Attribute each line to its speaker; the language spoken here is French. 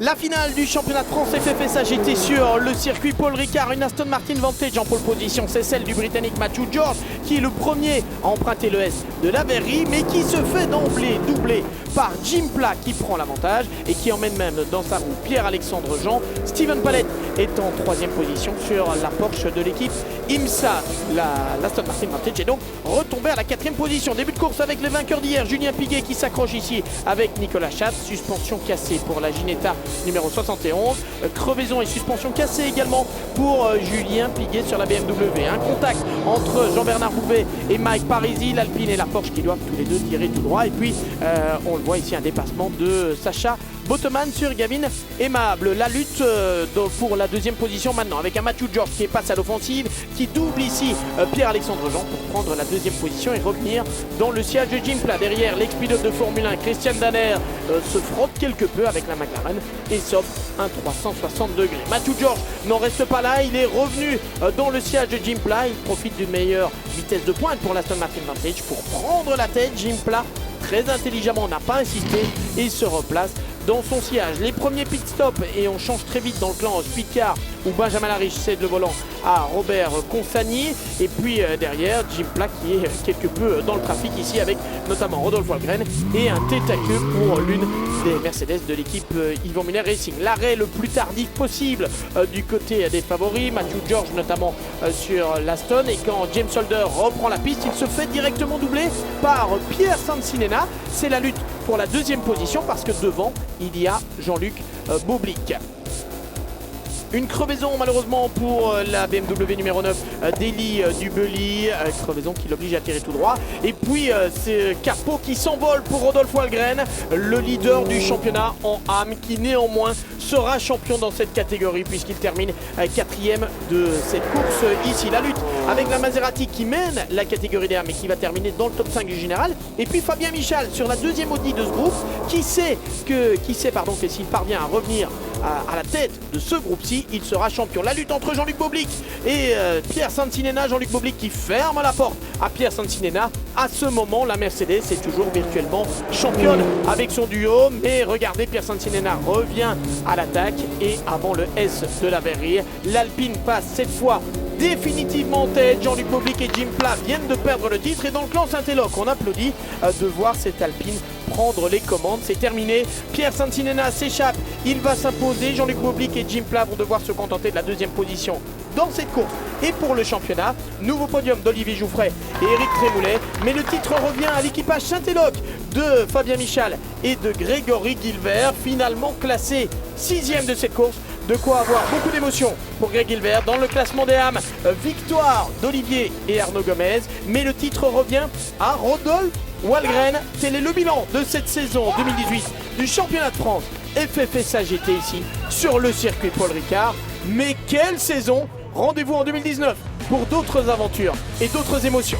Speaker 1: La finale du championnat de France FFSA GT sur le circuit Paul Ricard, une Aston Martin Vantage en pole position, c'est celle du Britannique Matthew George qui est le premier à emprunter le S de la verrerie mais qui se fait d'emblée doubler par Jim Pla qui prend l'avantage et qui emmène même dans sa roue Pierre-Alexandre Jean. Steven Pallet est en troisième position sur la Porsche de l'équipe IMSA. L'Aston Martin Vantage est donc retombé à la quatrième position. Début de course avec les vainqueurs d'hier, Julien Piguet qui s'accroche ici avec Nicolas Chat. Suspension cassée pour la Ginetta numéro 71. Crevaison et suspension cassée également pour Julien Piguet sur la BMW. Un contact entre Jean-Bernard Bouvet et Mike Parisi, l'Alpine et la Porsche qui doivent tous les deux tirer tout droit. Et puis on le voit ici, un dépassement de Sacha Botteman sur Gavin Aimable. La lutte pour la deuxième position maintenant avec un Matthew George qui passe à l'offensive, qui double ici Pierre-Alexandre Jean pour prendre la deuxième position et revenir dans le siège de Jim Pla. Derrière, l'ex-pilote de Formule 1 Christian Danner se frotte quelque peu avec la McLaren et s'offre un 360 degrés. Matthew George n'en reste pas là, il est revenu dans le siège de Jim Pla. Il profite d'une meilleure vitesse de pointe pour l'Aston Martin Vantage pour prendre la tête. Jim Pla très intelligemment n'a pas insisté et se replace dans son sillage. Les premiers pit stops et on change très vite dans le clan Speedcar où Benjamin Lariche cède le volant à Robert Consagny et puis derrière Jim Pla qui est quelque peu dans le trafic ici avec notamment Rodolphe Walgren et un tête à queue pour l'une des Mercedes de l'équipe Yvon Muller Racing. L'arrêt le plus tardif possible du côté des favoris, Matthew George notamment sur l'Aston, et quand James Holder reprend la piste, il se fait directement doubler par Pierre Sancinena. C'est la lutte pour la deuxième position parce que devant il y a Jean-Luc Boblic. Une crevaison malheureusement pour la BMW numéro 9 d'Eli Dubely, crevaison qui l'oblige à tirer tout droit. Et puis c'est Carpo qui s'envole pour Rodolphe Walgren, le leader du championnat en âme, qui néanmoins sera champion dans cette catégorie puisqu'il termine quatrième de cette course ici. La lutte avec la Maserati qui mène la catégorie des âmes et qui va terminer dans le top 5 du général. Et puis Fabien Michal sur la deuxième Audi de ce groupe qui sait que s'il parvient à revenir à la tête de ce groupe-ci, il sera champion. La lutte entre Jean-Luc Boblic et Pierre Sancinena. Jean-Luc Boblic qui ferme la porte à Pierre Sancinena. À ce moment, la Mercedes est toujours virtuellement championne avec son duo. Mais regardez, Pierre Sancinena revient à l'attaque et avant le S de la verrerie, l'Alpine passe cette fois définitivement en tête. Jean-Luc Boblic et Jim Pla viennent de perdre le titre et dans le clan Saint-Éloque, on applaudit de voir cette Alpine prendre les commandes. C'est terminé. Pierre Sancinena s'échappe. Il va s'imposer. Jean-Luc Boblic et Jim Pla vont devoir se contenter de la deuxième position dans cette course. Et pour le championnat, nouveau podium d'Olivier Jouffret et Éric Trémoulet. Mais le titre revient à l'équipage Saint-Éloque de Fabien Michal et de Grégory Guilbert, finalement classé 6e de cette course. De quoi avoir beaucoup d'émotions pour Greg Guilbert dans le classement des âmes. Victoire d'Olivier et Arnaud Gomez. Mais le titre revient à Rodolphe Walgren. Tel est le bilan de cette saison 2018 du championnat de France FFSA GT ici sur le circuit Paul Ricard. Mais quelle saison! Rendez-vous en 2019 pour d'autres aventures et d'autres émotions.